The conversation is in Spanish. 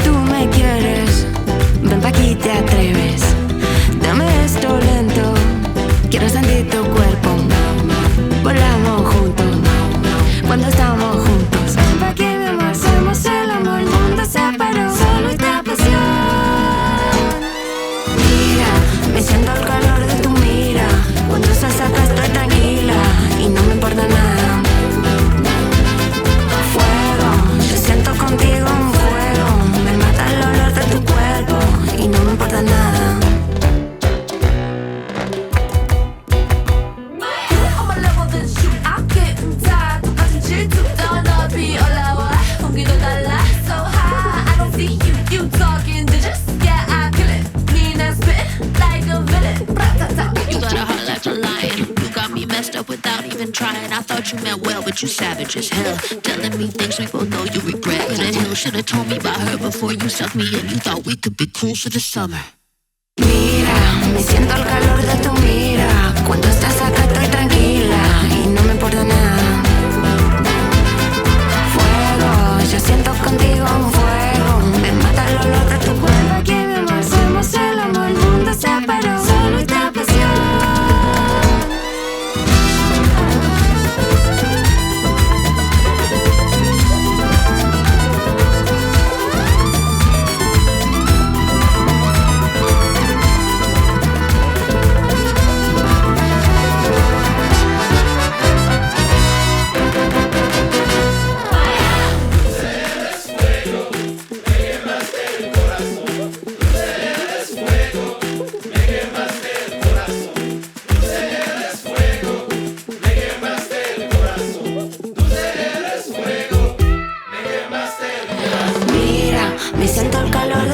tú me quieres, ven pa' aquí, te atreves. Dame esto lento, quiero sentir tu cuerpo. Volamos juntos, cuando estamos juntos. Ven pa' aquí, mi amor, hacemos el amor. El mundo se paró, solo esta pasión. Mira, me siento el calor de tu mira. Cuando estás acá estoy tranquila y no me importa nada. Fuego, yo siento contigo un fuego. Me mata el olor de tu cuerpo y no me importa nada. Without even trying, I thought you meant well, but you savage as hell. Telling me things we both know you regret. But the hell should've told me about her before you sucked me in. You thought we could be cool for the summer. Mira, me siento el calor de tu mira. Cuando estás acá estoy tranquila y no me importa nada. Fuego, yo siento contigo un fuego. Me mata el olor de tu cuerpo. Aquí mi amor, hacemos el amor. El mundo se paró, solo esta pasión. Me siento el calor